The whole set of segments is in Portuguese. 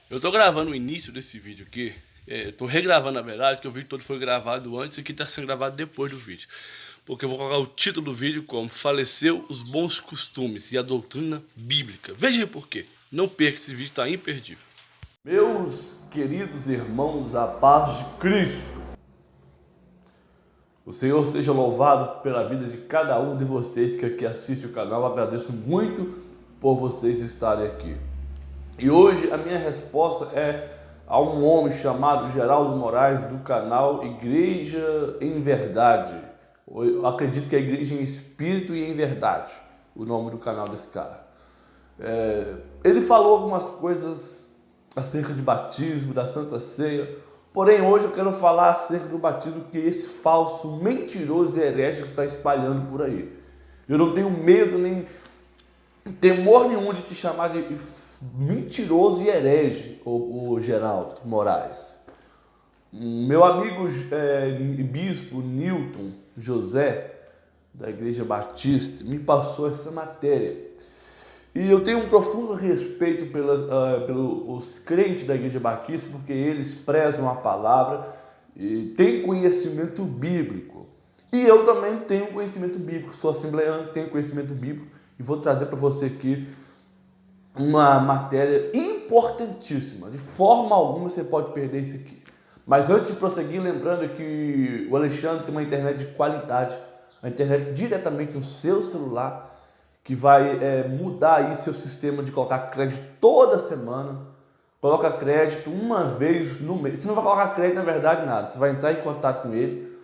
Eu tô gravando o início desse vídeo aqui. Tô regravando na verdade, que o vídeo todo foi gravado antes e aqui tá sendo gravado depois do vídeo. Porque eu vou colocar o título do vídeo como Faleceu os bons costumes e a doutrina bíblica. Veja por quê. Não perca, esse vídeo, tá imperdível. Meus queridos irmãos, a paz de Cristo. O Senhor seja louvado pela vida de cada um de vocês que aqui assiste o canal. Eu agradeço muito por vocês estarem aqui. E hoje a minha resposta é a um homem chamado Geraldo Moraes, do canal Igreja em Verdade. Eu acredito que é Igreja em Espírito e em Verdade, o nome do canal desse cara. Ele falou algumas coisas acerca de batismo, da Santa Ceia, porém hoje eu quero falar acerca do batismo que esse falso, mentiroso e herético está espalhando por aí. Eu não tenho medo nem temor nenhum de te chamar de mentiroso e herege, o Geraldo Moraes. Meu amigo bispo Newton José, da Igreja Batista, me passou essa matéria. E eu tenho um profundo respeito pelos crentes da Igreja Batista, porque eles prezam a palavra e têm conhecimento bíblico. E eu também tenho conhecimento bíblico, sou assembleano, tenho conhecimento bíblico, e vou trazer para você aqui uma matéria importantíssima. De forma alguma você pode perder isso aqui. Mas antes de prosseguir, lembrando que o Alexandre tem uma internet de qualidade, uma internet diretamente no seu celular, que vai mudar aí seu sistema de colocar crédito toda semana. Coloca crédito uma vez no mês. Você não vai colocar crédito, na verdade, nada. Você vai entrar em contato com ele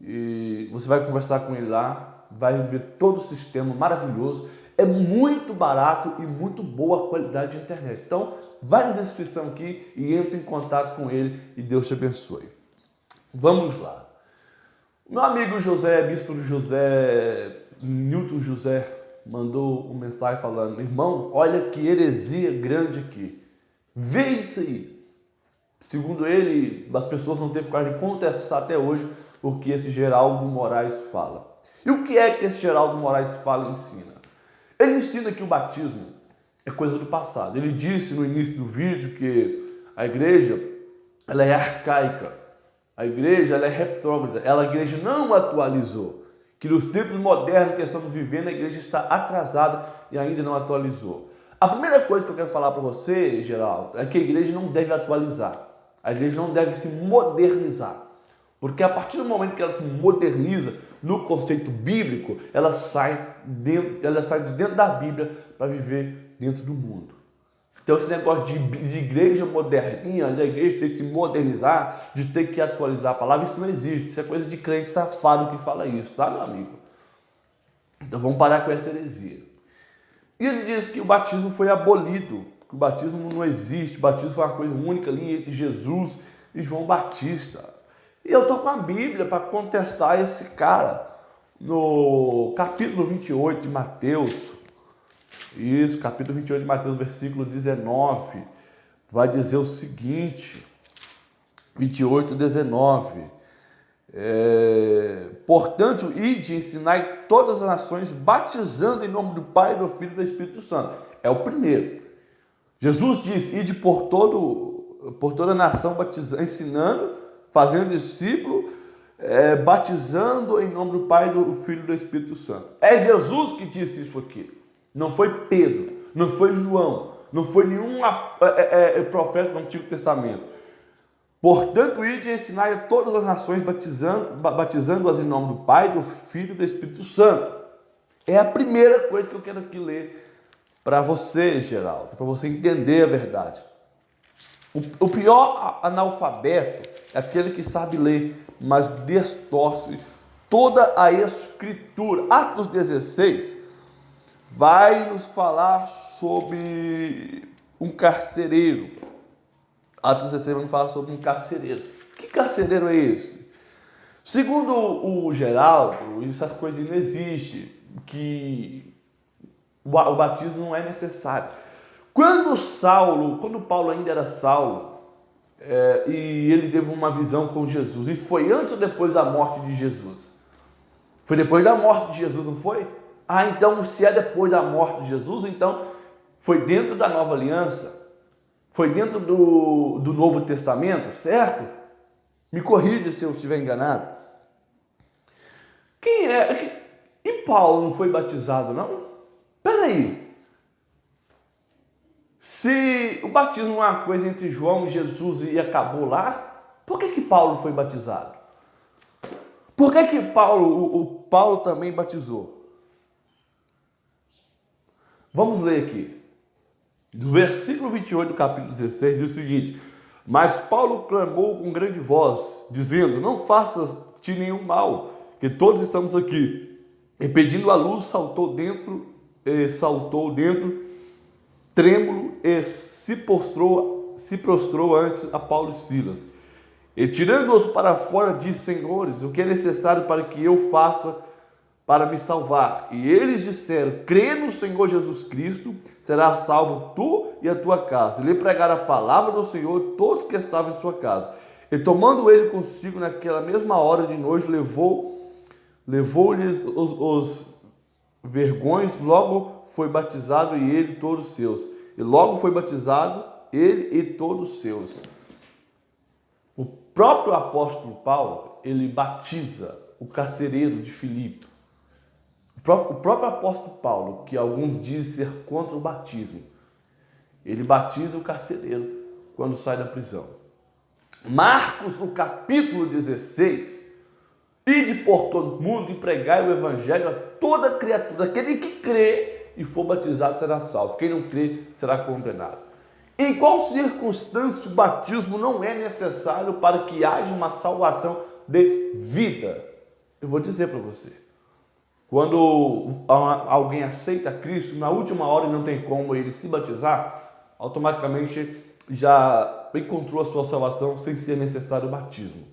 e você vai conversar com ele lá, vai ver todo o sistema maravilhoso. É muito barato e muito boa a qualidade de internet. Então, vai na descrição aqui e entre em contato com ele e Deus te abençoe. Vamos lá. Meu amigo José, bispo José, Newton José, mandou uma mensagem falando: irmão, olha que heresia grande aqui. Vê isso aí. Segundo ele, as pessoas não teve coragem de contestar até hoje o que esse Geraldo Moraes fala. E o que é que esse Geraldo Moraes fala e ensina? Ele ensina que o batismo é coisa do passado. Ele disse no início do vídeo que a igreja ela é arcaica, a igreja ela é retrógrada, a igreja não atualizou. Que nos tempos modernos que estamos vivendo, a igreja está atrasada e ainda não atualizou. A primeira coisa que eu quero falar para você, Geraldo, é que a igreja não deve atualizar. A igreja não deve se modernizar. Porque a partir do momento que ela se moderniza no conceito bíblico, ela sai de dentro da Bíblia para viver dentro do mundo. Então esse negócio de igreja moderninha, de igreja ter que se modernizar, de ter que atualizar a palavra, isso não existe. Isso é coisa de crente safado que fala isso, tá, meu amigo? Então vamos parar com essa heresia. E ele diz que o batismo foi abolido, que o batismo não existe, o batismo foi uma coisa única ali entre Jesus e João Batista. E eu estou com a Bíblia para contestar esse cara. No capítulo 28 de Mateus, isso, capítulo 28 de Mateus, versículo 19, vai dizer o seguinte, 28, 19. Portanto, ide e ensinai todas as nações, batizando em nome do Pai, do Filho e do Espírito Santo. É o primeiro. Jesus diz: ide por toda a nação, batizando, ensinando, fazendo discípulo, batizando em nome do Pai, do Filho e do Espírito Santo. É Jesus que disse isso aqui. Não foi Pedro, não foi João, não foi nenhum profeta do Antigo Testamento. Portanto, ide e ensinai a todas as nações, batizando-as em nome do Pai, do Filho e do Espírito Santo. É a primeira coisa que eu quero aqui ler para você, Geraldo, para você entender a verdade. O pior analfabeto é aquele que sabe ler, mas distorce toda a Escritura. Atos 16 vai nos falar sobre um carcereiro. Atos 16 vai nos falar sobre um carcereiro. Que carcereiro é esse? Segundo o Geraldo, essas coisas não existem, que o batismo não é necessário. Quando Paulo ainda era Saulo, e ele teve uma visão com Jesus, isso foi antes ou depois da morte de Jesus? Foi depois da morte de Jesus, não foi? Então se é depois da morte de Jesus, então foi dentro da nova aliança. Foi dentro do Novo Testamento, certo? Me corrija se eu estiver enganado. Quem é? E Paulo não foi batizado, não? Peraí. Se o batismo é uma coisa entre João e Jesus e acabou lá, por que Paulo foi batizado? Por que o Paulo também batizou? Vamos ler aqui. No versículo 28 do capítulo 16 diz o seguinte: mas Paulo clamou com grande voz, dizendo: não faças-te nenhum mal, que todos estamos aqui. E pedindo a luz, saltou dentro, trêmulo, e se prostrou ante a Paulo e Silas. E tirando-os para fora, disse: senhores, o que é necessário para que eu faça para me salvar? E eles disseram: crê no Senhor Jesus Cristo, serás salvo tu e a tua casa. E lhe pregaram a palavra do Senhor todos que estavam em sua casa. E tomando ele consigo naquela mesma hora de noite, levou-lhes os vergões, logo foi batizado e ele e todos os seus. E logo foi batizado ele e todos os seus. O próprio apóstolo Paulo, ele batiza o carcereiro de Filipos. O próprio apóstolo Paulo, que alguns dizem ser contra o batismo, ele batiza o carcereiro quando sai da prisão. Marcos, no capítulo 16, ide por todo mundo e pregai o evangelho a toda criatura. Aquele que crê e for batizado será salvo. Quem não crê será condenado. Em qual circunstância o batismo não é necessário para que haja uma salvação de vida? Eu vou dizer para você. Quando alguém aceita Cristo, na última hora não tem como ele se batizar, automaticamente já encontrou a sua salvação sem ser necessário o batismo.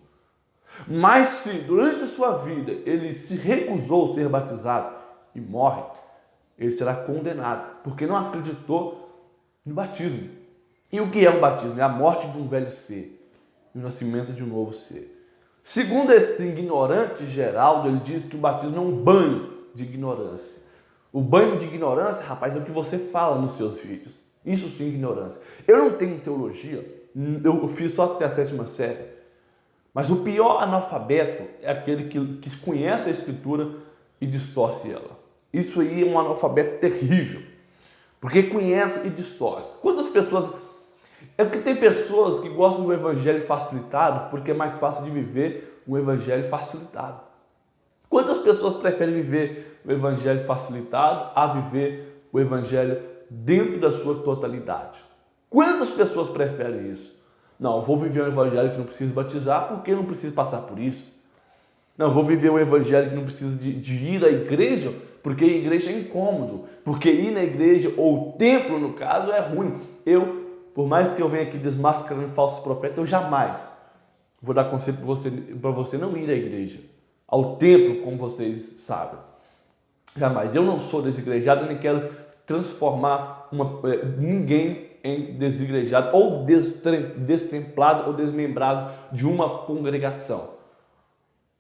Mas se durante a sua vida ele se recusou a ser batizado e morre, ele será condenado, porque não acreditou no batismo. E o que é o batismo? É a morte de um velho ser e o nascimento de um novo ser. Segundo esse ignorante Geraldo, ele diz que o batismo é um banho de ignorância. O banho de ignorância, rapaz, é o que você fala nos seus vídeos. Isso sim, ignorância. Eu não tenho teologia, eu fiz só até a 7ª série. Mas o pior analfabeto é aquele que conhece a Escritura e distorce ela. Isso aí é um analfabeto terrível, porque conhece e distorce. Quantas pessoas... É porque tem pessoas que gostam do evangelho facilitado porque é mais fácil de viver um evangelho facilitado. Quantas pessoas preferem viver o evangelho facilitado a viver o evangelho dentro da sua totalidade? Quantas pessoas preferem isso? Não, vou viver um evangelho que não preciso batizar porque não preciso passar por isso. Não, vou viver um evangelho que não preciso de ir à igreja porque a igreja é incômodo. Porque ir na igreja, ou templo no caso, é ruim. Por mais que eu venha aqui desmascarando falsos profetas, eu jamais vou dar conselho para você não ir à igreja, ao templo, como vocês sabem. Jamais. Eu não sou desigrejado, nem quero transformar ninguém em desigrejado, ou destemplado, ou desmembrado de uma congregação.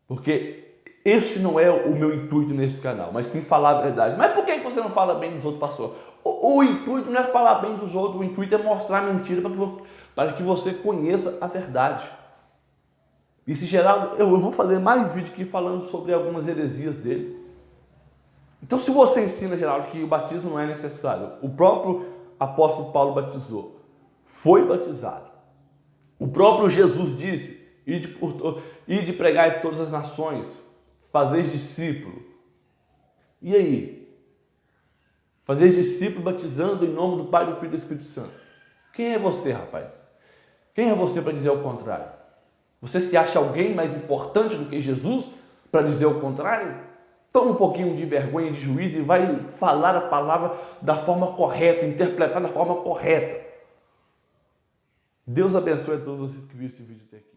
Porque esse não é o meu intuito nesse canal, mas sim falar a verdade. Mas por que você não fala bem dos outros pastores? O intuito não é falar bem dos outros, o intuito é mostrar a mentira para que você conheça a verdade. E se geral, eu vou fazer mais um vídeo aqui falando sobre algumas heresias dele. Então, se você ensina, Geraldo, que o batismo não é necessário, o próprio apóstolo Paulo batizou, foi batizado. O próprio Jesus disse: ide pregar em todas as nações, fazeis discípulo. E aí? Fazeis discípulo batizando em nome do Pai, do Filho e do Espírito Santo. Quem é você, rapaz? Quem é você para dizer o contrário? Você se acha alguém mais importante do que Jesus para dizer o contrário? Toma um pouquinho de vergonha, de juízo e vai falar a palavra da forma correta, interpretar da forma correta. Deus abençoe a todos vocês que viram esse vídeo até aqui.